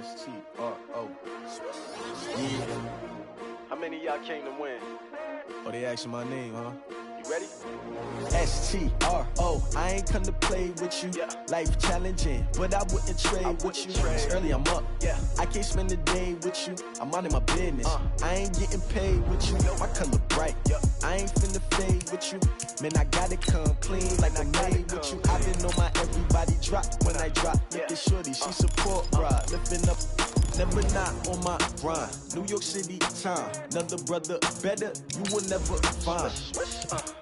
S-T-R-O. Yeah. How many of y'all came to win? Oh, they asking my name, huh? You ready? S-T-R-O. I ain't come to play with you. Yeah. Life challenging, but I wouldn't trade with you. It's early, I'm up. Yeah. I can't spend the day with you. I'm minding my business. I ain't getting paid with you. My color bright. Yeah. I ain't finna fade with you. Man, I gotta come clean like I'm made with you. I been on my everybody drop when I drop. Look at shorty, she support ride. Lifting up, never not on my grind. New York City time. Another brother better, you will never find.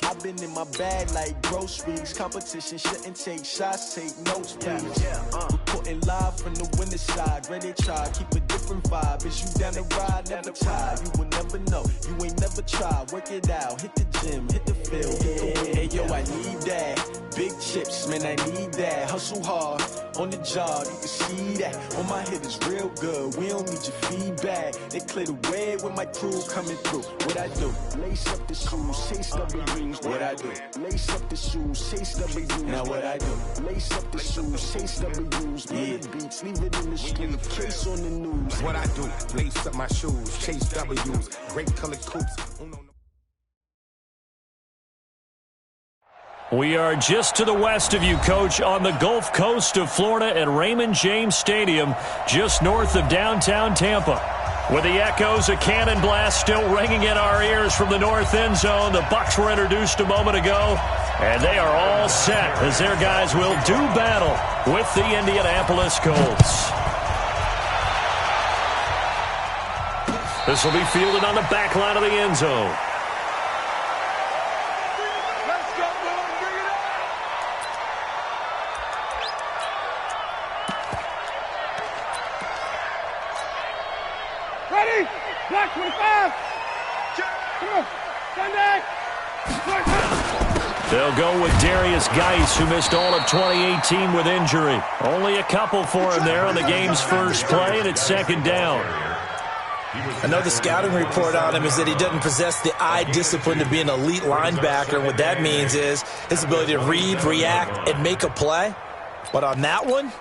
I've been in my bag like groceries. Competition shouldn't take shots, take notes, please. Reporting live from the winter side. Ready to try, keep a different vibe. Is you down the ride, never tired. You will never know, you ain't never tried. Work it out, hit the gym, hit the field, hit the win. Hey yo, I need that. Big chips, man, I need that. Hustle hard, on the job, you can see that. On my head is real good, we don't need your feedback. They clear the way with my crew coming through. What I do? Lace up the shoes, chase W's. What I do? Lace up the shoes, chase W's. Now what I do? Lace up the shoes, chase W's. Yeah. Beats, leave it in the street, case on the news. What I do? Lace up my shoes, chase W's. Great colored coupes. We are just to the west of you, Coach, on the Gulf Coast of Florida at Raymond James Stadium, just north of downtown Tampa. With the echoes of cannon blast still ringing in our ears from the north end zone, the Bucs were introduced a moment ago, and they are all set as their guys will do battle with the Indianapolis Colts. This will be fielded on the back line of the end zone. Black 25. Come on. Sunday. They'll go with Darius Geis, who missed all of 2018 with injury. Only a couple for him there on the game's first play, and it's second down. I know the scouting report on him is that he doesn't possess the eye discipline to be an elite linebacker, and what that means is his ability to read, react, and make a play. But on that one,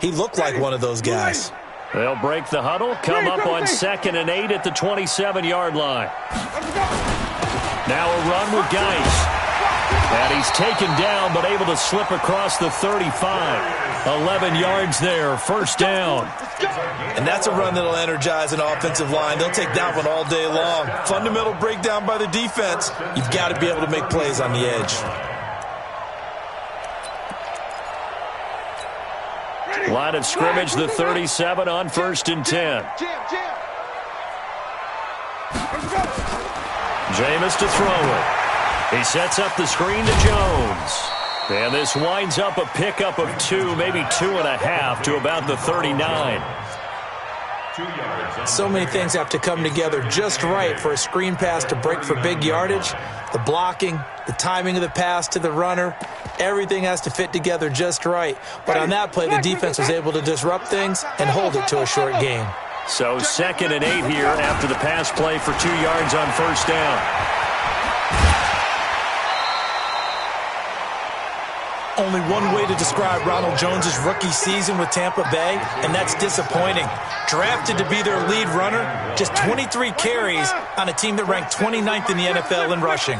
he looked like one of those guys. They'll break the huddle, come up on 2nd and 8 at the 27-yard line. Now a run with Geis. And he's taken down but able to slip across the 35. 11 yards there, first down. And that's a run that'll energize an offensive line. They'll take that one all day long. Fundamental breakdown by the defense. You've got to be able to make plays on the edge. Line of scrimmage, the 37 on 1st and 10. Jameis to throw it. He sets up the screen to Jones. And this winds up a pickup of 2, maybe 2.5 to about the 39. So many things have to come together just right for a screen pass to break for big yardage. The blocking, the timing of the pass to the runner, everything has to fit together just right. But on that play, the defense was able to disrupt things and hold it to a short gain. So 2nd and 8 here after the pass play for 2 yards on first down. Only one way to describe Ronald Jones' rookie season with Tampa Bay, and that's disappointing. Drafted to be their lead runner, just 23 carries on a team that ranked 29th in the NFL in rushing.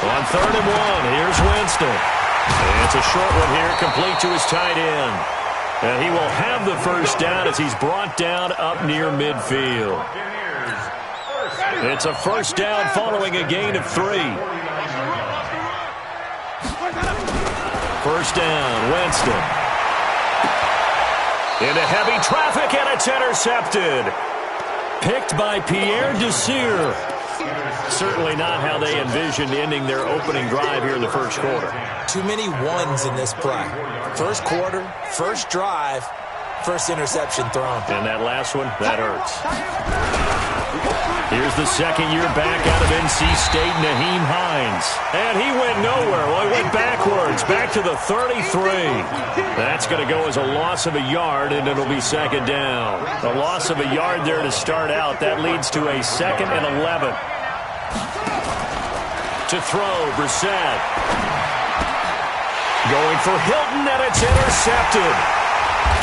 On 3rd and 1, here's Winston. And it's a short one here, complete to his tight end. And he will have the first down as he's brought down up near midfield. It's a first down following a gain of 3. First down, Winston. Into heavy traffic, and it's intercepted. Picked by Pierre Desir. Certainly not how they envisioned ending their opening drive here in the first quarter. Too many ones in this play. First quarter, first drive, first interception thrown. And that last one, that hurts. Here's the second year back out of NC State, Naheem Hines. And he went nowhere. Well, he went backwards, back to the 33. That's going to go as a loss of a yard, and it'll be second down. A loss of a yard there to start out. That leads to a 2nd and 11. To throw, Brissett. Going for Hilton, and it's intercepted.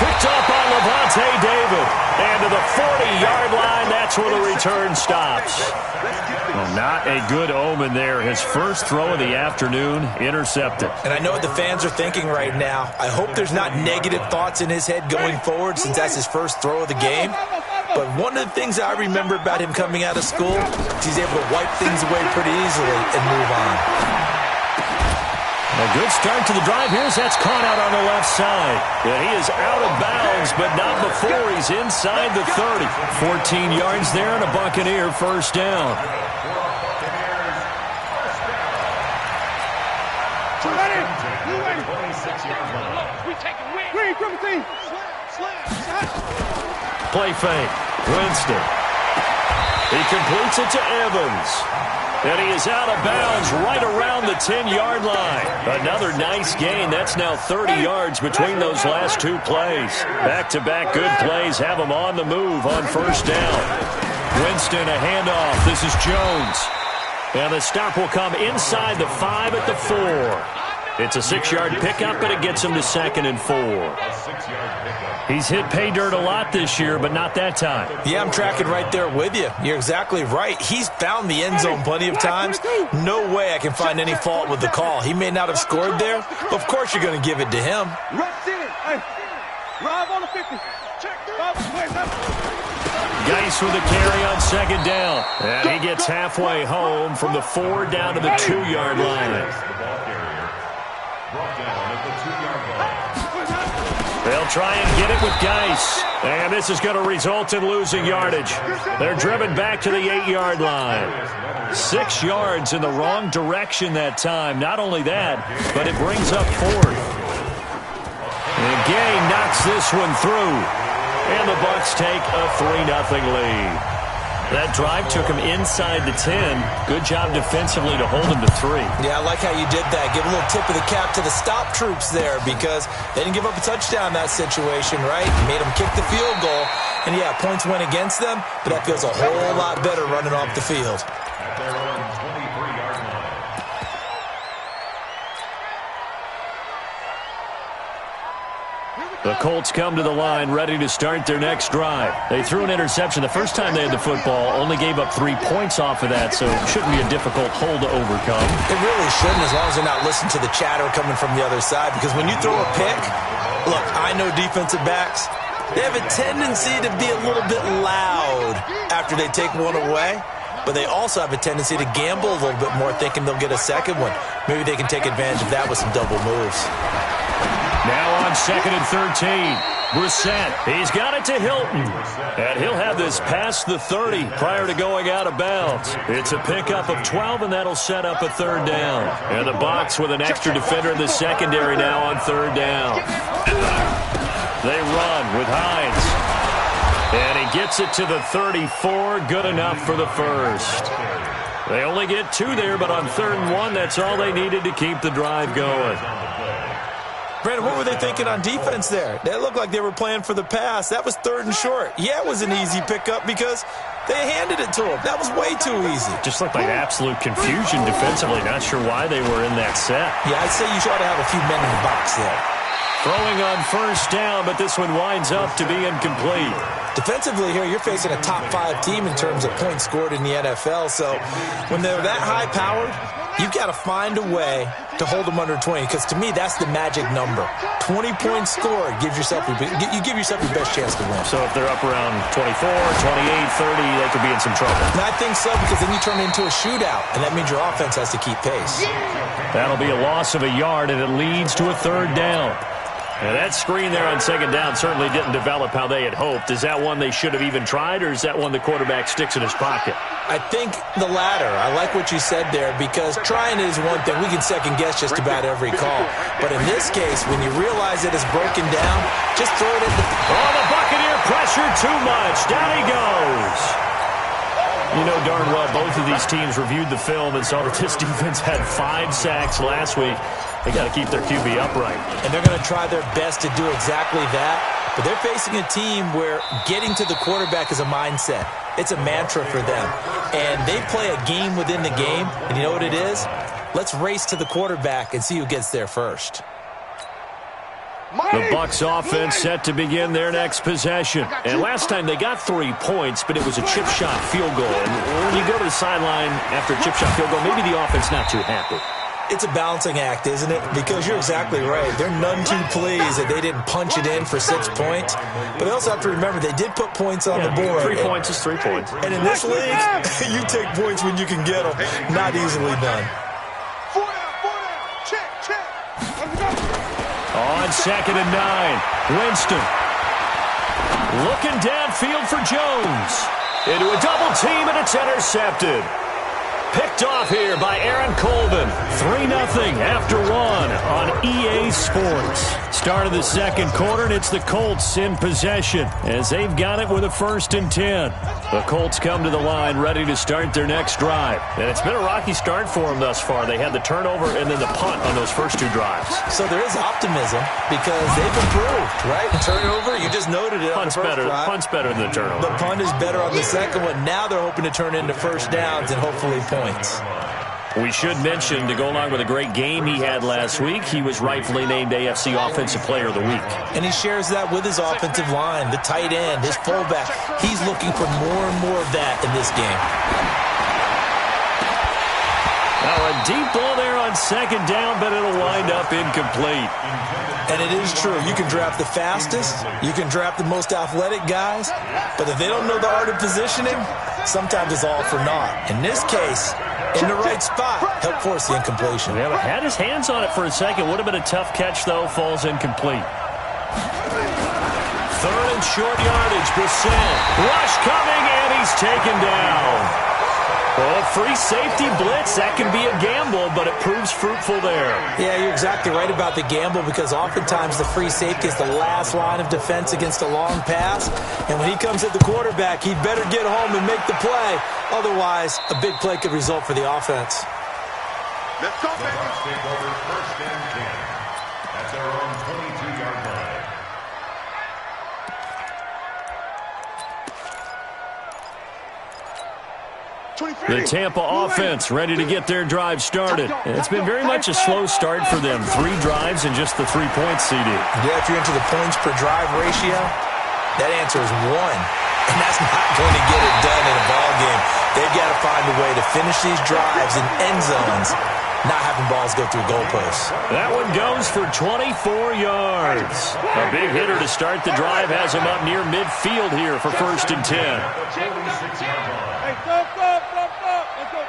Picked up on Levante David. And to the 40-yard line, that's where the return stops. Well, not a good omen there. His first throw of the afternoon intercepted. And I know what the fans are thinking right now. I hope there's not negative thoughts in his head going forward since that's his first throw of the game. But one of the things I remember about him coming out of school is he's able to wipe things away pretty easily and move on. A good start to the drive. That's caught out on the left side. And he is out of bounds, but not before he's inside the 30. 14 yards there and a Buccaneer first down. Play fake. Winston. He completes it to Evans. And he is out of bounds right around the 10-yard line. Another nice gain. That's now 30 yards between those last two plays. Back-to-back good plays have him on the move on first down. Winston, a handoff. This is Jones. And the stop will come inside the 5 at the 4. It's a 6-yard pickup, but it gets him to 2nd and 4. He's hit pay dirt a lot this year, but not that time. Yeah, I'm tracking right there with you. You're exactly right. He's found the end zone plenty of times. No way I can find any fault with the call. He may not have scored there, but of course you're going to give it to him. Geis with a carry on 2nd down. And he gets halfway home from the 4 down to the 2-yard line. They'll try and get it with Geis. And this is going to result in losing yardage. They're driven back to the 8-yard line. 6 yards in the wrong direction that time. Not only that, but it brings up 4th. And Gay knocks this one through. And the Bucs take a 3-0 lead. That drive took him inside the 10. Good job defensively to hold him to 3. Yeah, I like how you did that. Give a little tip of the cap to the stop troops there because they didn't give up a touchdown in that situation, right? Made them kick the field goal. And, yeah, points went against them, but that feels a whole lot better running off the field. The Colts come to the line ready to start their next drive. They threw an interception the first time they had the football, only gave up 3 points off of that, so it shouldn't be a difficult hole to overcome. It really shouldn't, as long as they're not listening to the chatter coming from the other side, because when you throw a pick, look, I know defensive backs, they have a tendency to be a little bit loud after they take one away, but they also have a tendency to gamble a little bit more, thinking they'll get a second one. Maybe they can take advantage of that with some double moves. Now on 2nd and 13. Brissett, he's got it to Hilton. And he'll have this past the 30 prior to going out of bounds. It's a pickup of 12, and that'll set up a 3rd down. And the Bucs with an extra defender in the secondary now on 3rd down. They run with Hines. And he gets it to the 34. Good enough for the first. They only get 2 there, but on 3rd and 1, that's all they needed to keep the drive going. Brandon, what were they thinking on defense there? They looked like they were playing for the pass. That was 3rd and short. Yeah, it was an easy pickup because they handed it to him. That was way too easy. Just looked like absolute confusion defensively. Not sure why they were in that set. Yeah, I'd say you ought to have a few men in the box there. Throwing on 1st down, but this one winds up to be incomplete. Defensively here, you're facing a top 5 team in terms of points scored in the NFL. So when they're that high-powered, you've got to find a way to hold them under 20, because to me, that's the magic number. 20 points scored gives yourself you give yourself your best chance to win. So if they're up around 24, 28, 30, they could be in some trouble. And I think so, because then you turn it into a shootout, and that means your offense has to keep pace. That'll be a loss of a yard, and it leads to a 3rd down. And that screen there on 2nd down certainly didn't develop how they had hoped. Is that one they should have even tried, or is that one the quarterback sticks in his pocket? I think the latter. I like what you said there, because trying is one thing. We can second-guess just about every call. But in this case, when you realize it is broken down, just throw it in the... Oh, the Buccaneer pressure too much. Down he goes. You know darn well both of these teams reviewed the film and saw that this defense had 5 sacks last week. They got to keep their QB upright. And they're going to try their best to do exactly that. But they're facing a team where getting to the quarterback is a mindset. It's a mantra for them. And they play a game within the game. And you know what it is? Let's race to the quarterback and see who gets there first. The Bucs offense set to begin their next possession. And last time they got 3 points, but it was a chip shot field goal. And when you go to the sideline after a chip shot field goal, maybe the offense not too happy. It's a balancing act, isn't it? Because you're exactly right. They're none too pleased that they didn't punch it in for 6 points. But they also have to remember they did put points on the board. 3 points is 3 points. And in this league, you take points when you can get them. Not easily done. On 2nd and 9, Winston. Looking downfield for Jones. Into a double team, and it's intercepted. Picked off here by Aaron Colvin. 3-0 after 1 on EA Sports. Start of the second quarter, and it's the Colts in possession as they've got it with a 1st and 10. The Colts come to the line ready to start their next drive. And it's been a rocky start for them thus far. They had the turnover and then the punt on those first 2 drives. So there is optimism because they've improved, right? Turnover, you just noted it. Punt's better. Punt's better than the turnover. The punt is better on the second one. Now they're hoping to turn into first downs and hopefully points. We should mention, to go along with a great game he had last week, he was rightfully named AFC Offensive Player of the Week. And he shares that with his offensive line, the tight end, his fullback. He's looking for more and more of that in this game. Now a deep ball there on 2nd down, but it'll wind up incomplete. And it is true. You can draft the fastest. You can draft the most athletic guys. But if they don't know the art of positioning, sometimes it's all for naught. In this case, in the right spot, help force the incompletion. Yeah, but had his hands on it for a second. Would have been a tough catch, though. Falls incomplete. 3rd and short yardage. Brissett. Rush coming, and he's taken down. Well, free safety blitz, that can be a gamble, but it proves fruitful there. Yeah, you're exactly right about the gamble because oftentimes the free safety is the last line of defense against a long pass. And when he comes at the quarterback, he'd better get home and make the play. Otherwise, a big play could result for the offense. Let's go, baby. Take over 1st and 10 at their own 22-yard line. The Tampa offense ready to get their drive started. It's been very much a slow start for them. 3 drives and just the 3 points, CD. Yeah, if you're into the points per drive ratio, that answer is 1. And that's not going to get it done in a ball game. They've got to find a way to finish these drives in end zones, not having balls go through goalposts. That one goes for 24 yards. A big hitter to start the drive has him up near midfield here for 1st and 10. Hey, stop. Let's go.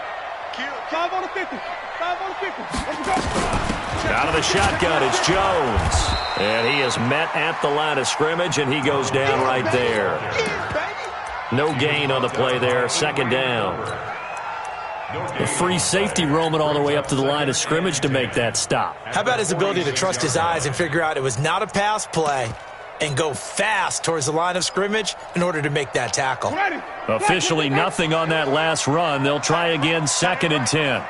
5 on the 50. 5 on the 50. Let's go. Out of the shotgun, it's Jones. And he is met at the line of scrimmage, and he goes down right there. No gain on the play there. 2nd down. The free safety roaming all the way up to the line of scrimmage to make that stop. How about his ability to trust his eyes and figure out it was not a pass play and go fast towards the line of scrimmage in order to make that tackle? Officially nothing on that last run. They'll try again, 2nd and 10.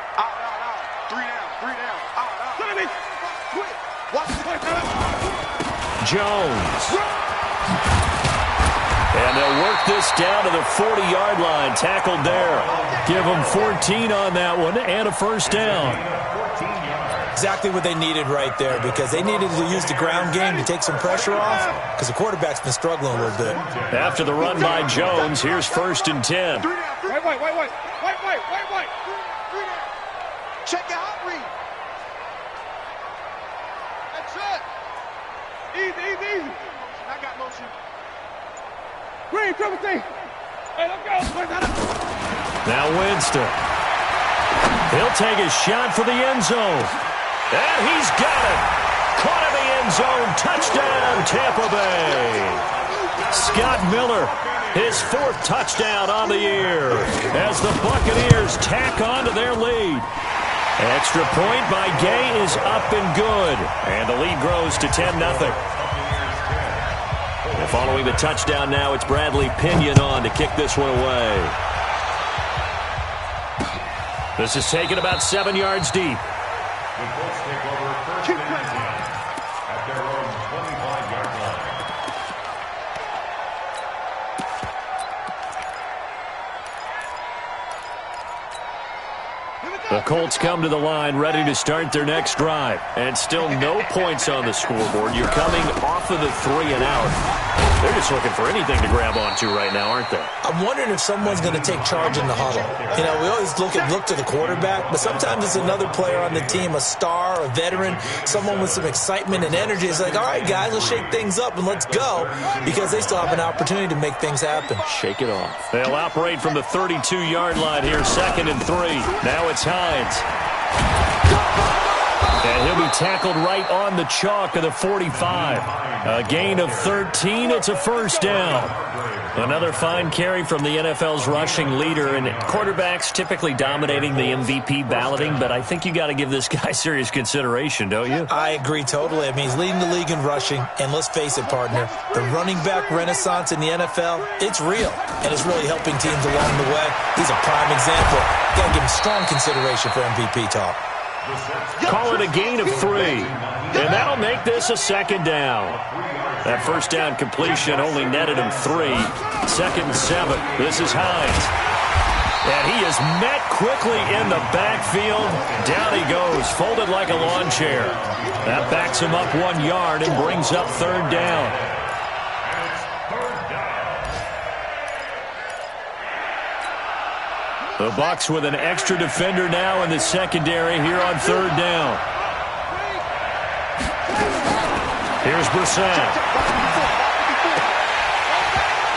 Jones. And they'll work this down to the 40-yard line. Tackled there. Give them 14 on that one and a 1st down. Exactly what they needed right there because they needed to use the ground game to take some pressure off because the quarterback's been struggling a little bit. After the run by Jones, here's 1st and 10. Wait. Check out, read. That's it. Easy. I got motion. Green, triple T. Hey, let's go. Now Winston. He'll take a shot for the end zone. And he's got it. Caught in the end zone. Touchdown, Tampa Bay. Scott Miller, his 4th touchdown on the year as the Buccaneers tack on to their lead. Extra point by Gay is up and good. And the lead grows to 10-0. And following the touchdown now, it's Bradley Pinion on to kick this one away. This is taken about 7 yards deep. The Colts take over 1st and 10 at their own 25-yard line. The Colts come to the line ready to start their next drive. And still no points on the scoreboard. You're coming off of the 3 and out. They're just looking for anything to grab onto right now, aren't they? I'm wondering if someone's going to take charge in the huddle. You know, we always look to the quarterback, but sometimes it's another player on the team, a star, a veteran, someone with some excitement and energy. It's like, all right, guys, let's shake things up and let's go, because they still have an opportunity to make things happen. Shake it off. They'll operate from the 32-yard line here, 2nd and 3. Now it's Hines. And he'll be tackled right on the chalk of the 45. A gain of 13. It's a first down. Another fine carry from the NFL's rushing leader, and quarterbacks typically dominating the MVP balloting, but I think you got to give this guy serious consideration, don't you? I agree totally. I mean, he's leading the league in rushing, and let's face it, partner, the running back renaissance in the NFL, it's real, and it's really helping teams along the way. He's a prime example. Got to give him strong consideration for MVP talk. Call it a gain of 3, and that'll make this a 2nd down. That first down completion only netted him 3. 2nd and 7. This is Hines. And he is met quickly in the backfield. Down he goes, folded like a lawn chair. That backs him up 1 yard and brings up 3rd down. The Bucs with an extra defender now in the secondary here on 3rd down. Here's Brissett.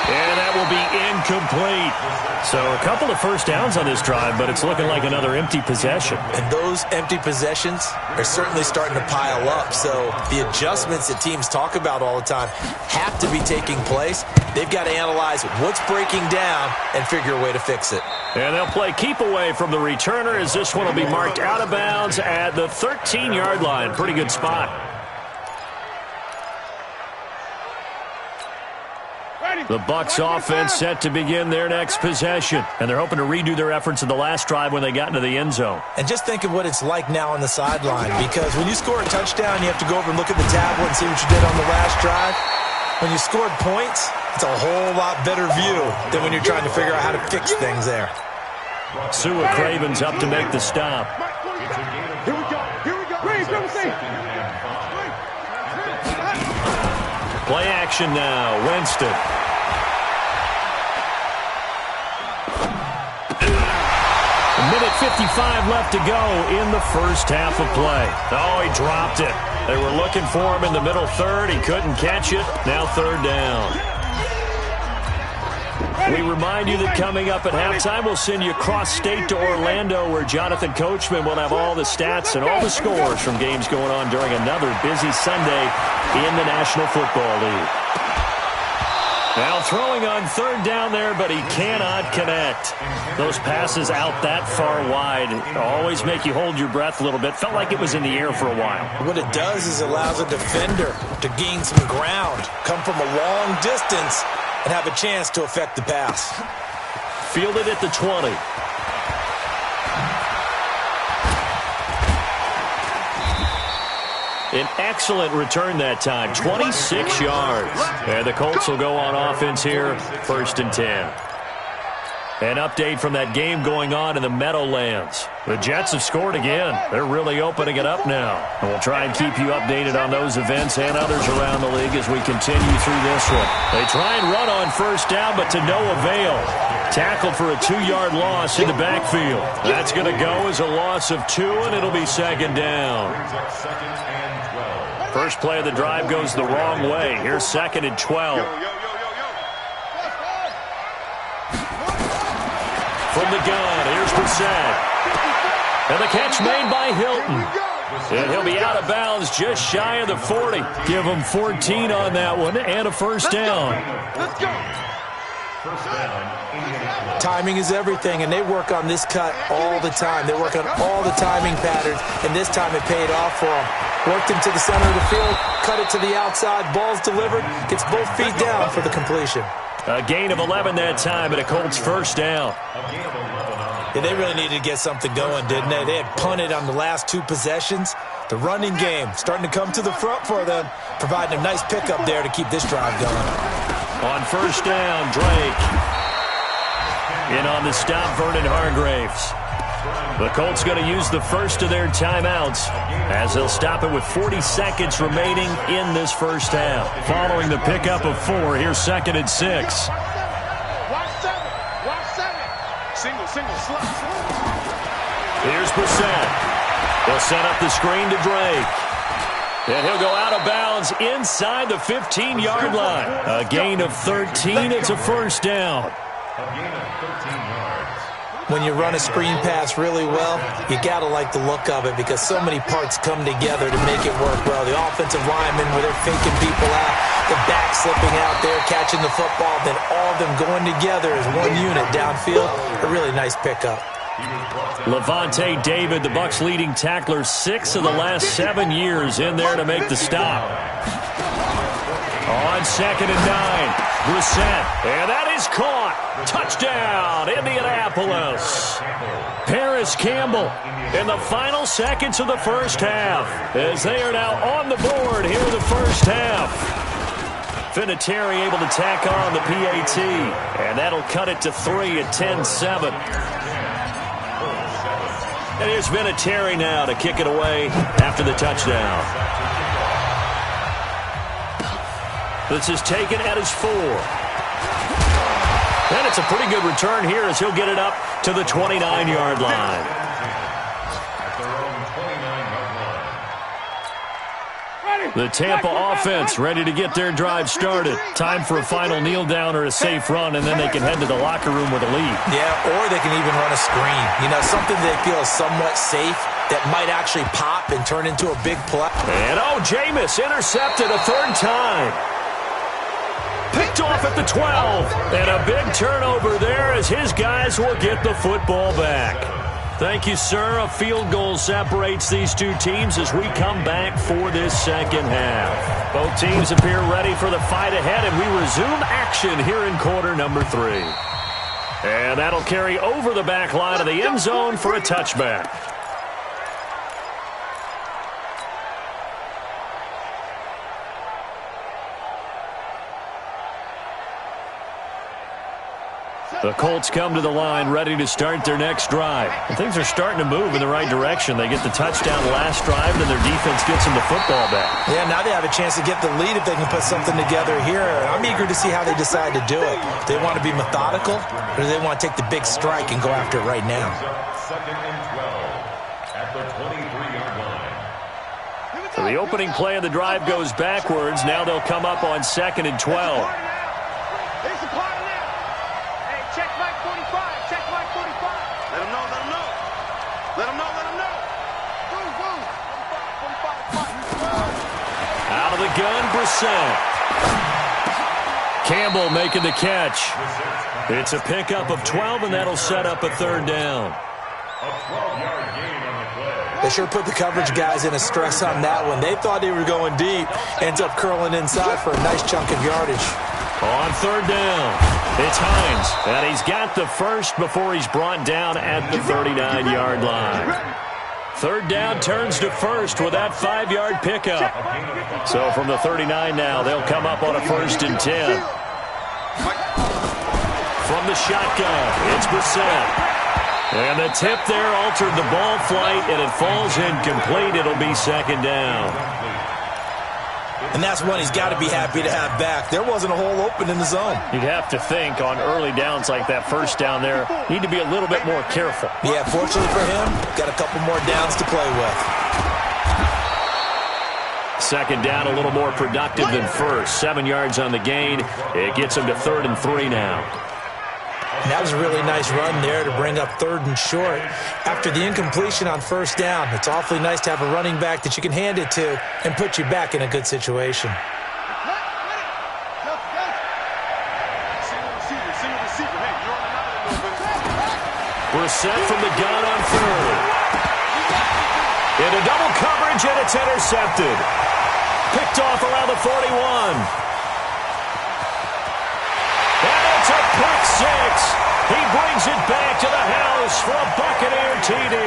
And that will be incomplete. So a couple of first downs on this drive, but it's looking like another empty possession. And those empty possessions are certainly starting to pile up. So the adjustments that teams talk about all the time have to be taking place. They've got to analyze what's breaking down and figure a way to fix it. And they'll play keep away from the returner, as this one will be marked out of bounds at the 13-yard line. Pretty good spot. The Bucs offense set to begin their next possession, and they're hoping to redo their efforts in the last drive when they got into the end zone. And just think of what it's like now on the sideline, because when you score a touchdown, you have to go over and look at the tablet and see what you did on the last drive. When you scored points, it's a whole lot better view than when you're trying to figure out how to fix things there. Sua Craven's up to make the stop. Here we go. Here we go. Play action now. Winston. A minute 55 left to go in the first half of play. Oh, he dropped it. They were looking for him in the middle third. He couldn't catch it. Now 3rd down. We remind you that coming up at halftime, we'll send you across state to Orlando, where Jonathan Coachman will have all the stats and all the scores from games going on during another busy Sunday in the National Football League. Now throwing on 3rd down there, but he cannot connect. Those passes out that far wide always make you hold your breath a little bit. Felt like it was in the air for a while. What it does is allows a defender to gain some ground, come from a long distance, and have a chance to affect the pass. Fielded at the 20. An excellent return that time, 26 yards. And the Colts will go on offense here, 1st and 10. An update from that game going on in the Meadowlands. The Jets have scored again. They're really opening it up now. And we'll try and keep you updated on those events and others around the league as we continue through this one. They try and run on 1st down, but to no avail. Tackled for a 2-yard loss in the backfield. That's going to go as a loss of 2, and it'll be 2nd down. First play of the drive goes the wrong way. Here's 2nd and 12. From the gun, here's Brissett. And the catch made by Hilton. And he'll be out of bounds just shy of the 40. Give him 14 on that one and a first down. Let's go. Timing is everything, and they work on this cut all the time. They work on all the timing patterns, and this time it paid off for them. Worked him to the center of the field, cut it to the outside, ball's delivered, gets both feet down for the completion. A gain of 11 that time, and a Colts first down. Yeah, they really needed to get something going, didn't they? They had punted on the last 2 possessions. The running game starting to come to the front for them, providing a nice pickup there to keep this drive going. On first down, Drake. In on the stop, Vernon Hargreaves. The Colts going to use the first of their timeouts as they'll stop it with 40 seconds remaining in this first half. Following the pickup of 4, here's 2nd and 6. Single, slot. Here's Brissett. They'll set up the screen to Drake. And he'll go out of bounds inside the 15-yard line. A gain of 13. It's a first down. A gain of 13 yards. When you run a screen pass really well, you got to like the look of it because so many parts come together to make it work well. The offensive linemen, where they're faking people out, the back slipping out there, catching the football, then all of them going together as one unit downfield. A really nice pickup. Levante David, the Bucs' leading tackler, 6 of the last 7 years in there to make the stop. On 2nd and 9, Brissett, and that is caught. Touchdown, Indianapolis. Paris Campbell in the final seconds of the first half as they are now on the board here in the first half. Vinatieri able to tack on the PAT, and that'll cut it to 3 at 10-7. And here's Vinatieri now to kick it away after the touchdown. This is taken at his 4. And it's a pretty good return here as he'll get it up to the 29-yard line. The Tampa offense ready to get their drive started. Time for a final kneel down or a safe run, and then they can head to the locker room with a lead. Yeah, or they can even run a screen. You know, something they feel is somewhat safe that might actually pop and turn into a big play. And Jameis intercepted a 3rd time. Picked off at the 12. And a big turnover there as his guys will get the football back. Thank you, sir. A field goal separates these two teams as we come back for this second half. Both teams appear ready for the fight ahead, and we resume action here in quarter number 3. And that'll carry over the back line of the end zone for a touchback. The Colts come to the line ready to start their next drive. And things are starting to move in the right direction. They get the touchdown last drive, then their defense gets them the football back. Yeah, now they have a chance to get the lead if they can put something together here. I'm eager to see how they decide to do it. Do they want to be methodical, or do they want to take the big strike and go after it right now? 2nd and 12 at the 23-yard line. So the opening play of the drive goes backwards. Now they'll come up on 2nd and 12. Out of the gun, Brissett. Campbell making the catch. It's a pickup of 12, and that'll set up a 3rd down. A 12-yard gain on the play. They sure put the coverage guys in a stress on that one. They thought they were going deep. Ends up curling inside for a nice chunk of yardage. On 3rd down, it's Hines. And he's got the first before he's brought down at the 39-yard line. 3rd down turns to 1st with that 5-yard pickup. So from the 39 now, they'll come up on a 1st and 10. From the shotgun, it's Brissett. And the tip there altered the ball flight, and it falls incomplete. It'll be 2nd down. And that's one he's got to be happy to have back. There wasn't a hole open in the zone. You'd have to think on early downs like that 1st down there, need to be a little bit more careful. Yeah, fortunately for him, got a couple more downs to play with. 2nd down, a little more productive than 1st. 7 yards on the gain. It gets him to 3rd and 3 now. And that was a really nice run there to bring up 3rd and short. After the incompletion on 1st down, it's awfully nice to have a running back that you can hand it to and put you back in a good situation. Brissett from the gun on 3rd. Into double coverage, and it's intercepted. Picked off around the 41. It's a pick 6. He brings it back to the house for a Buccaneer TD.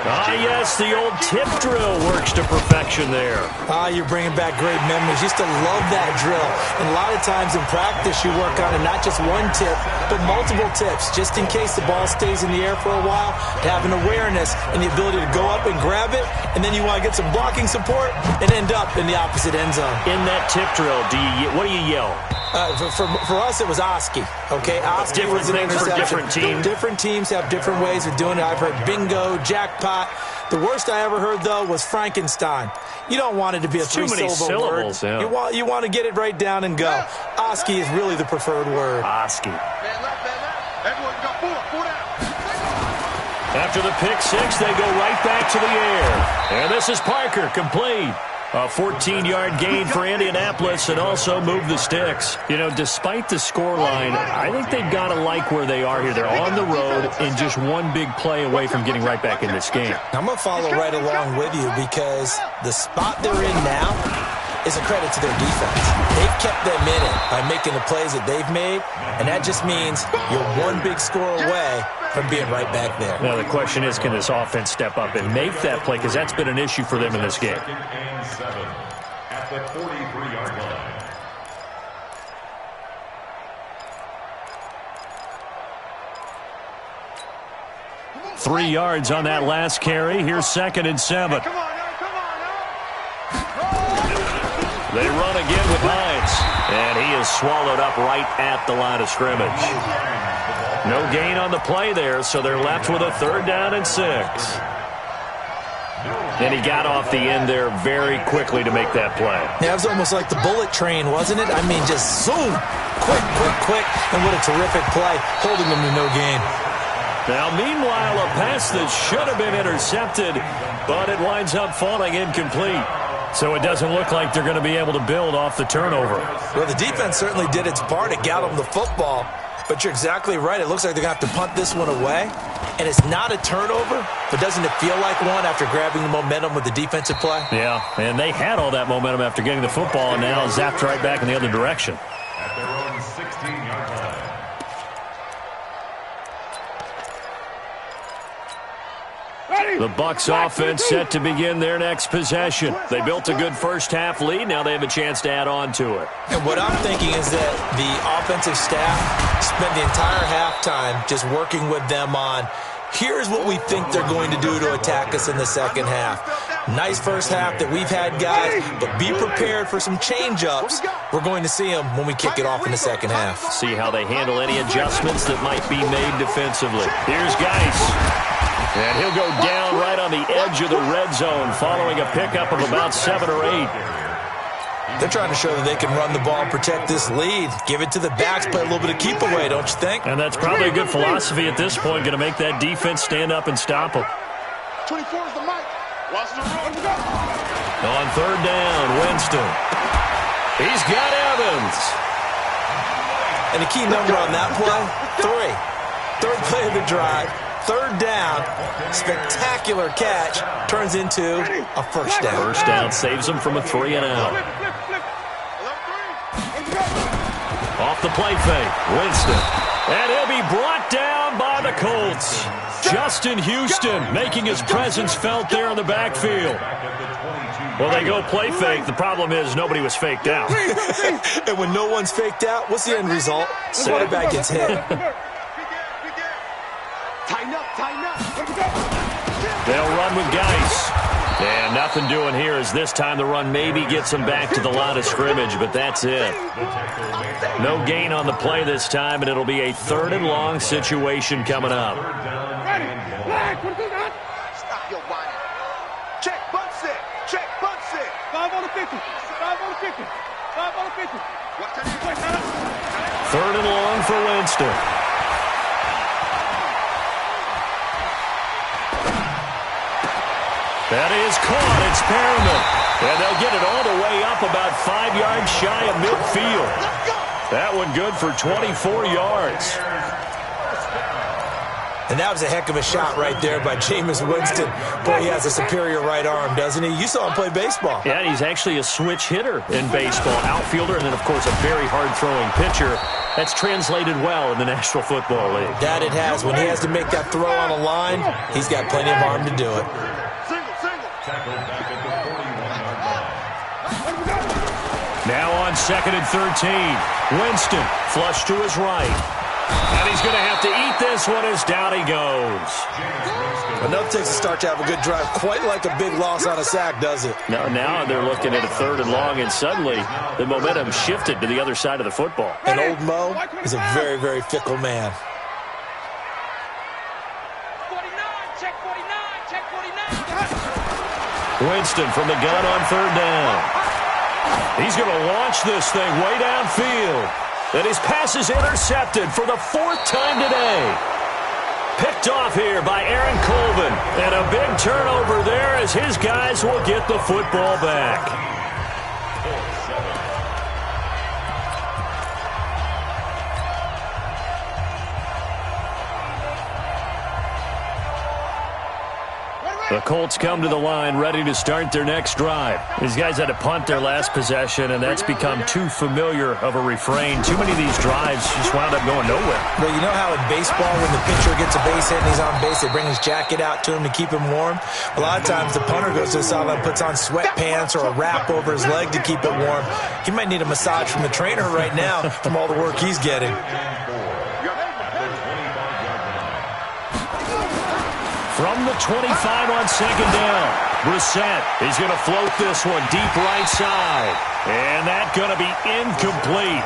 Ah, yes, the old tip drill works to perfection there. You're bringing back great memories. Used to love that drill. And a lot of times in practice, you work on it, not just one tip, but multiple tips, just in case the ball stays in the air for a while, to have an awareness and the ability to go up and grab it, and then you want to get some blocking support and end up in the opposite end zone. In that tip drill, what do you yell? For us, it was Oski. Okay, Oski different was an things for interception. different teams. Different teams have different ways of doing it. I've heard bingo, jackpot. The worst I ever heard, though, was Frankenstein. You don't want it to be a three-syllable word. Yeah. You want to get it right down and go. Oski is really the preferred word. Oski. After the pick six, they go right back to the air. And this is Parker, complete. A 14-yard gain for Indianapolis and also move the sticks. You know, despite the scoreline, I think they've got to like where they are here. They're on the road and just one big play away from getting right back in this game. I'm going to follow right along with you because the spot they're in now is a credit to their defense. They've kept them in it by making the plays that they've made, and that just means you're one big score away from being right back there. Now, the question is, can this offense step up and make that play? Because that's been an issue for them in this game. At the 43-yard line. Three yards on that last carry. Here's 2nd and 7. They run again with Hines, and he is swallowed up right at the line of scrimmage. No gain on the play there, so they're left with a 3rd down and 6. And he got off the end there very quickly to make that play. Yeah, it was almost like the bullet train, wasn't it? I mean, just zoom, quick, and what a terrific play, holding them to no gain. Now, meanwhile, a pass that should have been intercepted, but it winds up falling incomplete. So it doesn't look like they're going to be able to build off the turnover. Well, the defense certainly did its part. It got them the football. But you're exactly right. It looks like they're going to have to punt this one away. And it's not a turnover, but doesn't it feel like one after grabbing the momentum with the defensive play? Yeah, and they had all that momentum after getting the football, and now zapped right back in the other direction. At their own 16-yard line. The Bucs offense set to begin their next possession. They built a good first-half lead. Now they have a chance to add on to it. And what I'm thinking is that the offensive staff spent the entire halftime just working with them on, here's what we think they're going to do to attack us in the second half. Nice first half that we've had, guys, but be prepared for some change-ups. We're going to see them when we kick it off in the second half. See how they handle any adjustments that might be made defensively. Here's Geis. And he'll go down right on the edge of the red zone following a pickup of about 7 or 8. They're trying to show that they can run the ball and protect this lead. Give it to the backs, play a little bit of keep away, don't you think? And that's probably a good philosophy at this point, going to make that defense stand up and stop them. 24 is the mic. Watch the run. On 3rd down, Winston. He's got Evans. And the key number on that play, 3. 3rd play of the drive. 3rd down, spectacular catch, turns into a first down. First down saves them from a 3 and out. Off the play fake, Winston. And he'll be brought down by the Colts. Justin Houston making his presence felt there in the backfield. Well, they go play fake. The problem is nobody was faked out. And when no one's faked out, what's the end result? Quarterback gets hit. They'll run with Geis. And nothing doing here as this time the run maybe gets them back to the line of scrimmage, but that's it. No gain on the play this time, and it'll be a 3rd and long situation coming up. Stop your whining. Check, butt set. Check, butt set. 5 on the 50. 5 on the 50. 5 on the 50. 3rd and long for Winston. That is caught. It's Perriman. And they'll get it all the way up about 5 yards shy of midfield. That one good for 24 yards. And that was a heck of a shot right there by Jameis Winston. Boy, he has a superior right arm, doesn't he? You saw him play baseball. Yeah, he's actually a switch hitter in baseball. Outfielder, and then, of course, a very hard-throwing pitcher. That's translated well in the National Football League. That it has. When he has to make that throw on a line, he's got plenty of arm to do it. Now on 2nd and 13. Winston flush to his right. And he's going to have to eat this one as down he goes. Enough takes a start to have a good drive. Quite like a big loss on a sack, does it? Now they're looking at a 3rd and long, and suddenly the momentum shifted to the other side of the football. And old Mo is a very, very fickle man. 49, check 49, check 49. Winston from the gun on 3rd down. He's going to launch this thing way downfield. And his pass is intercepted for the 4th time today. Picked off here by Aaron Colvin. And a big turnover there as his guys will get the football back. The Colts come to the line ready to start their next drive. These guys had to punt their last possession, and that's become too familiar of a refrain. Too many of these drives just wound up going nowhere. Well, you know how in baseball when the pitcher gets a base hit and he's on base, they bring his jacket out to him to keep him warm? A lot of times the punter goes to the sideline, puts on sweatpants or a wrap over his leg to keep it warm. He might need a massage from the trainer right now from all the work he's getting. From the 25 on 2nd down, Brissett, he's going to float this one deep right side. And that's going to be incomplete.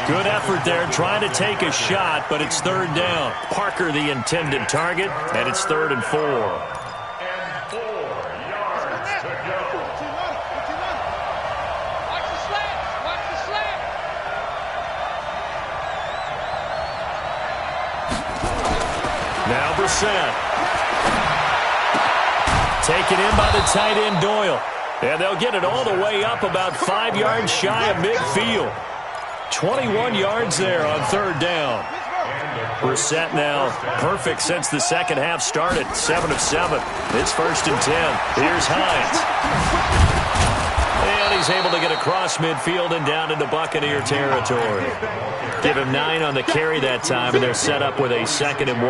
Good effort there trying to take a shot, but it's 3rd down. Parker the intended target, and it's 3rd and 4. And 4 yards to go. Watch the slant, watch the slant. Now Brissett. Taken in by the tight end Doyle. And they'll get it all the way up about 5 yards shy of midfield. 21 yards there on 3rd down. Brissett now perfect since the second half started. 7 of 7. It's 1st and 10. Here's Hines. And he's able to get across midfield and down into Buccaneer territory. Give him 9 on the carry that time, and they're set up with a 2nd and 1.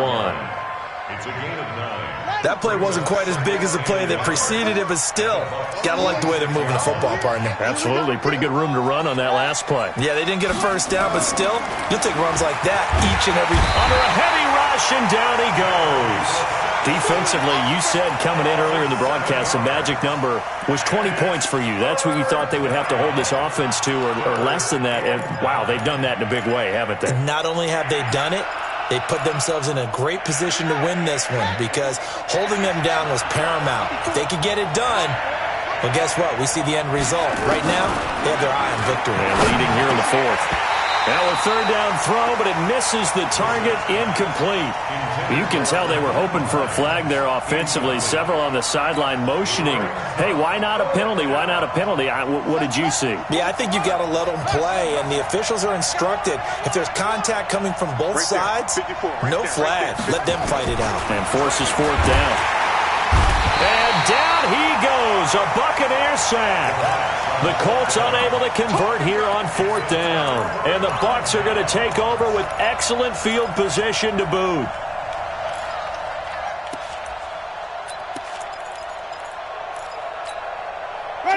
It's a gain of 9. That play wasn't quite as big as the play that preceded it, but still, gotta like the way they're moving the football, partner. Absolutely. Pretty good room to run on that last play. Yeah, they didn't get a 1st down, but still, you'll take runs like that each and every... Under a heavy rush, and down he goes. Defensively, you said coming in earlier in the broadcast, the magic number was 20 points for you. That's what you thought they would have to hold this offense to, or less than that. And, wow, they've done that in a big way, haven't they? And not only have they done it, they put themselves in a great position to win this one because holding them down was paramount. If they could get it done, well, guess what? We see the end result. Right now, they have their eye on victory. And leading here in the 4th. Now a 3rd down throw, but it misses the target, incomplete. You can tell they were hoping for a flag there offensively. Several on the sideline motioning. Hey, why not a penalty? Why not a penalty? What did you see? Yeah, I think you've got to let them play, and the officials are instructed. If there's contact coming from both sides, no flag. Let them fight it out. And forces 4th down. And down he goes, a Buccaneer sack. The Colts unable to convert here on 4th down. And the Bucs are going to take over with excellent field position to boot.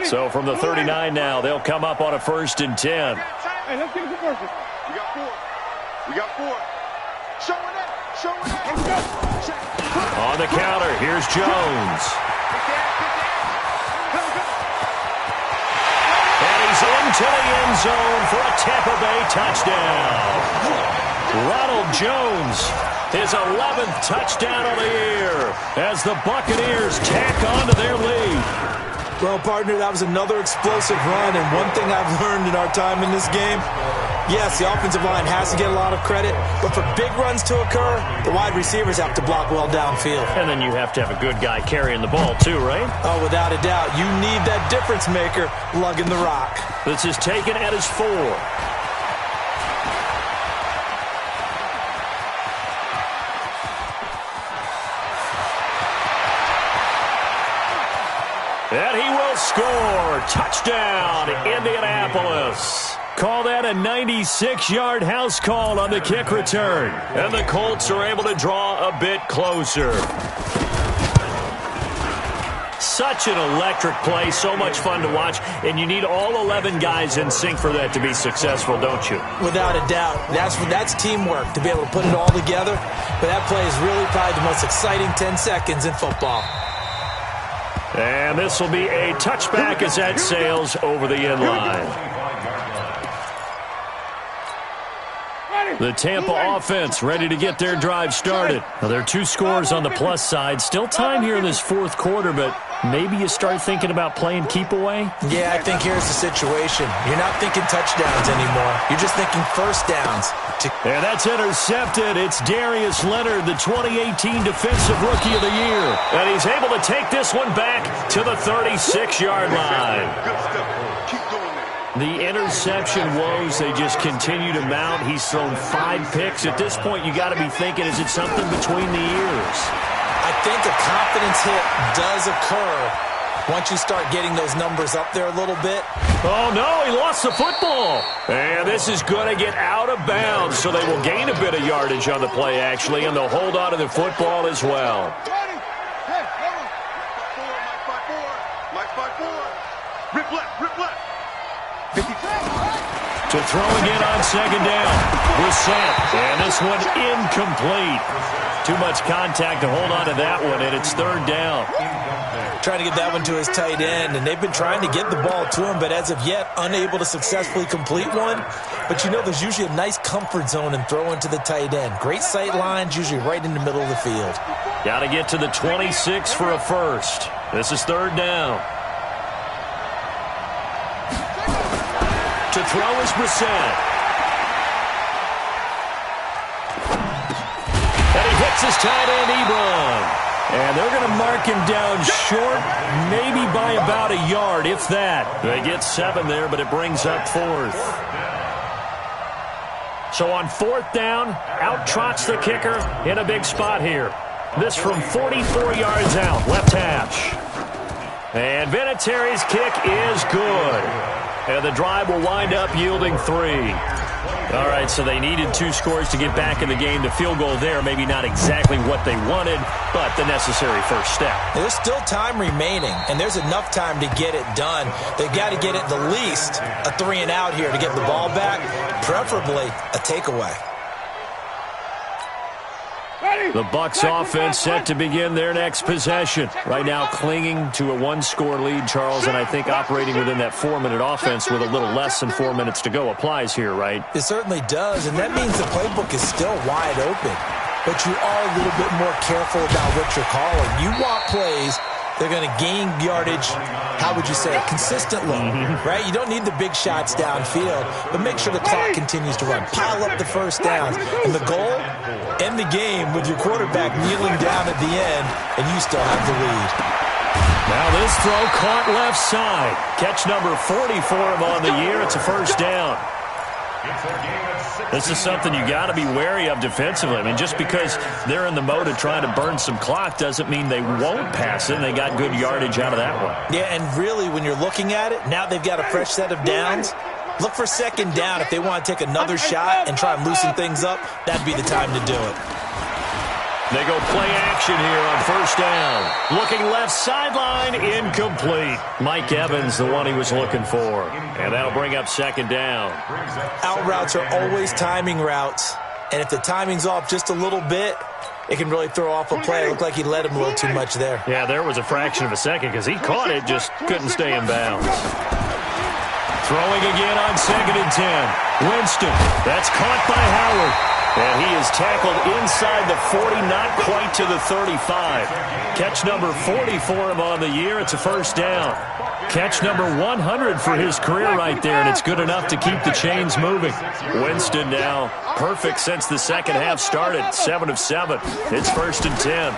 So from the 39 now, they'll come up on a 1st and 10. Hey, let's get it conversion. We got 4. We got 4. Showing it. Showing it. Let's go. On the counter, here's Jones. And he's into the end zone for a Tampa Bay touchdown. Ronald Jones, his 11th touchdown of the year as the Buccaneers tack on to their lead. Well, partner, that was another explosive run, and one thing I've learned in our time in this game, yes, the offensive line has to get a lot of credit, but for big runs to occur, the wide receivers have to block well downfield. And then you have to have a good guy carrying the ball too, right? Oh, without a doubt. You need that difference maker lugging the rock. This is taken at his 4. And he will score. Touchdown, Indianapolis. Call that a 96-yard house call on the kick return. And the Colts are able to draw a bit closer. Such an electric play, so much fun to watch, and you need all 11 guys in sync for that to be successful, don't you? Without a doubt. That's teamwork, to be able to put it all together. But that play is really probably the most exciting 10 seconds in football. And this will be a touchback as that sails over the end line. The Tampa offense ready to get their drive started. Now, there are 2 scores on the plus side. Still time here in this fourth quarter, but maybe you start thinking about playing keep away? Yeah, I think here's the situation. You're not thinking touchdowns anymore. You're just thinking first downs. And that's intercepted. It's Darius Leonard, the 2018 Defensive Rookie of the Year. And he's able to take this one back to the 36-yard line. Good stuff. Keep doing that. The interception woes, they just continue to mount. He's thrown 5 picks. At this point, you got to be thinking, is it something between the ears? I think a confidence hit does occur once you start getting those numbers up there a little bit. Oh, no, he lost the football. And this is going to get out of bounds, so they will gain a bit of yardage on the play, actually, and they'll hold on to the football as well. Rip left, rip left. To throw again on second down. Brissett, and this one incomplete. Too much contact to hold on to that one, and it's third down. Trying to get that one to his tight end, and they've been trying to get the ball to him, but as of yet, unable to successfully complete one. But you know, there's usually a nice comfort zone in throwing to the tight end. Great sight lines, usually right in the middle of the field. Got to get to the 26 for a first. This is third down. To throw is Brissett. And he hits his tight end, Ebron. And they're going to mark him down short, maybe by about a yard, if that. They get 7 there, but it brings up 4th. So on 4th down, out trots the kicker in a big spot here. This from 44 yards out, left hash. And Vinatieri's kick is good. And the drive will wind up yielding 3. All right, so they needed 2 scores to get back in the game. The field goal there, maybe not exactly what they wanted, but the necessary first step. There's still time remaining, and there's enough time to get it done. They've got to get it the least a 3 and out here to get the ball back, preferably a takeaway. The Bucs offense set to begin their next possession. Right now clinging to a 1-score lead, Charles, and I think operating within that 4-minute offense with a little less than 4 minutes to go applies here, right? It certainly does, and that means the playbook is still wide open. But you are a little bit more careful about what you're calling. You want plays they're going to gain yardage, how would you say, consistently, right? You don't need the big shots downfield, but make sure the clock continues to run. Pile up the first downs. And the goal, end the game with your quarterback kneeling down at the end, and you still have the lead. Now this throw caught left side. Catch number 40 for him on the year. It's a first down. This is something you got to be wary of defensively. I mean, just because they're in the mode of trying to burn some clock doesn't mean they won't pass it. They got good yardage out of that one. Yeah, and really, when you're looking at it, now they've got a fresh set of downs. Look for second down. If they want to take another shot and try and loosen things up, that'd be the time to do it. They go play action here on first down. Looking left sideline, incomplete. Mike Evans, the one he was looking for. And that'll bring up second down. Out routes are always timing routes. And if the timing's off just a little bit, it can really throw off a play. It looked like he led him a little too much there. Yeah, there was a fraction of a second because he caught it, just couldn't stay in bounds. Throwing again on 2nd and 10. Winston, that's caught by Howard. And he is tackled inside the 40, not quite to the 35. Catch number 40 for him on the year. It's a first down. Catch number 100 for his career right there, and it's good enough to keep the chains moving. Winston now perfect since the second half started. 7 of 7. It's 1st and 10.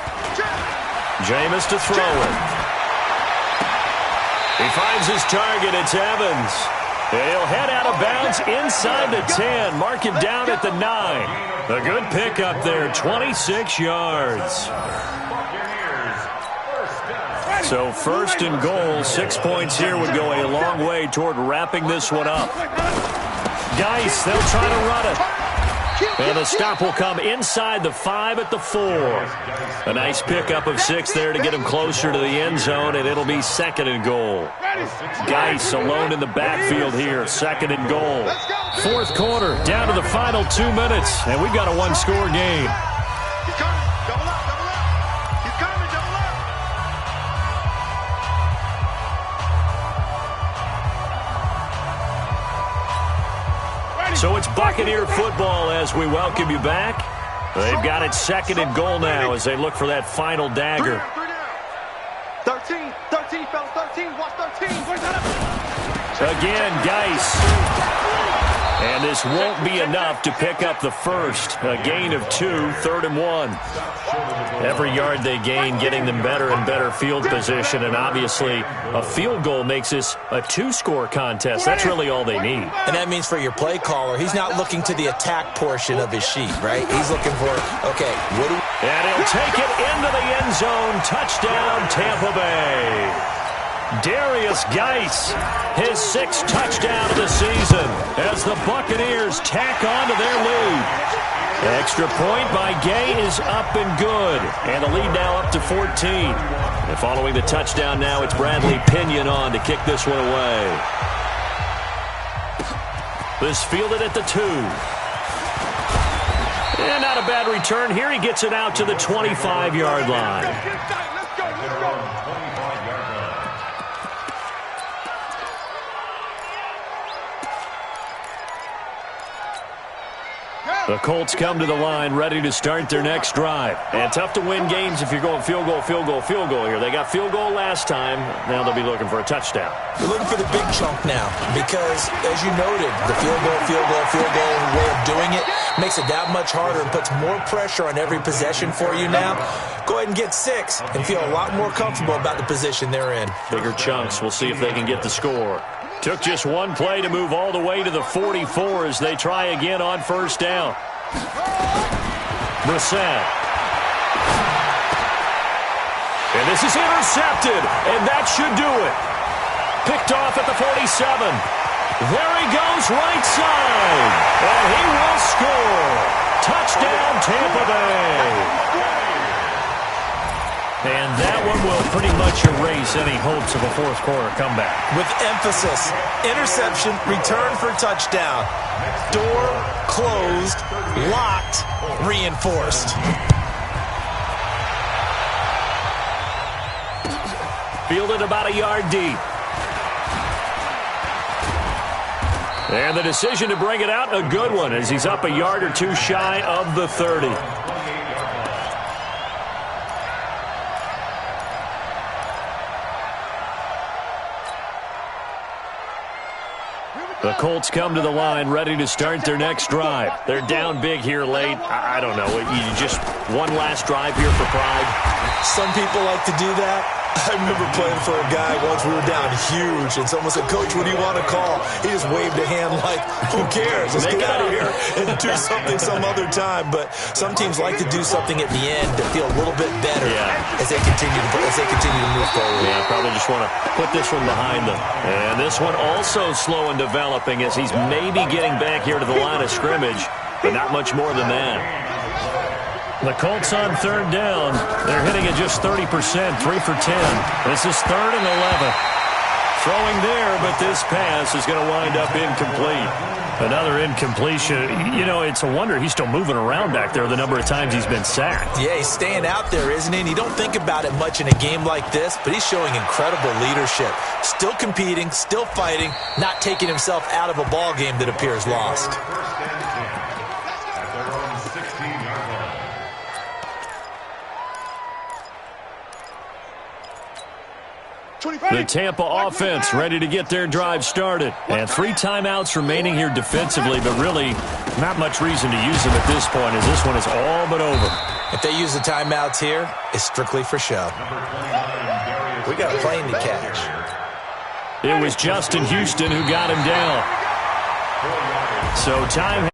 Jameis to throw it. He finds his target. It's Evans. He'll head out of bounds inside the 10. Mark him down at the 9. A good pickup there, 26 yards. So first and goal, 6 points here would go a long way toward wrapping this one up. Geis, they'll try to run it. And the stop will come inside the 5 at the 4. A nice pickup of 6 there to get him closer to the end zone, and it'll be second and goal. Geis alone in the backfield here, second and goal. Fourth quarter, down to the final 2 minutes, and we've got a one-score game. He's coming. Double up, double up. He's coming, double up. So it's Buccaneer football as we welcome you back. They've got it second and goal now as they look for that final dagger. 13, fellas, 13, watch 13. Again, Geis. And this won't be enough to pick up the first. A gain of 2, third and 1. Every yard they gain, getting them better and better field position. And obviously, a field goal makes this a 2-score contest. That's really all they need. And that means for your play caller, he's not looking to the attack portion of his sheet, right? He's looking for, okay, what do we... And he'll take it into the end zone. Touchdown, Tampa Bay. Darius Geis, his 6th touchdown of the season as the Buccaneers tack on to their lead. Extra point by Gay is up and good, and the lead now up to 14. And following the touchdown now, it's Bradley Pinion on to kick this one away. This fielded at the 2. And not a bad return here. He gets it out to the 25-yard line. The Colts come to the line ready to start their next drive. And tough to win games if you're going field goal here. They got field goal last time. Now they'll be looking for a touchdown. They're looking for the big chunk now because, as you noted, the field goal way of doing it makes it that much harder and puts more pressure on every possession for you now. Go ahead and get 6 and feel a lot more comfortable about the position they're in. Bigger chunks. We'll see if they can get the score. Took just one play to move all the way to the 44 as they try again on first down. Brissett. And this is intercepted, and that should do it. Picked off at the 47. There he goes, right side. And he will score. Touchdown, Tampa Bay. And that one will pretty much erase any hopes of a fourth quarter comeback. With emphasis, interception, return for touchdown. Door closed, locked, reinforced. Fielded about a yard deep. And the decision to bring it out, a good one, as he's up a yard or 2 shy of the 30. The Colts come to the line ready to start their next drive. They're down big here late. I don't know. You just one last drive here for pride. Some people like to do that. I remember playing for a guy once. We were down huge, and someone said, "Coach, what do you want to call?" He just waved a hand like, "Who cares? Let's get out of here and do something some other time." But some teams like to do something at the end to feel a little bit better as they continue to move forward. Yeah, probably just want to put this one behind them. And this one also slow in developing as he's maybe getting back here to the line of scrimmage, but not much more than that. The Colts on third down. They're hitting at just 30%, 3 for 10. This is 3rd and 11. Throwing there, but this pass is going to wind up incomplete. Another incompletion. You know, it's a wonder he's still moving around back there the number of times he's been sacked. Yeah, he's staying out there, isn't he? And you don't think about it much in a game like this, but he's showing incredible leadership. Still competing, still fighting, not taking himself out of a ball game that appears lost. The Tampa offense ready to get their drive started. And 3 timeouts remaining here defensively, but really not much reason to use them at this point as this one is all but over. If they use the timeouts here, it's strictly for show. We got a plane to catch. It was Justin Houston who got him down. So time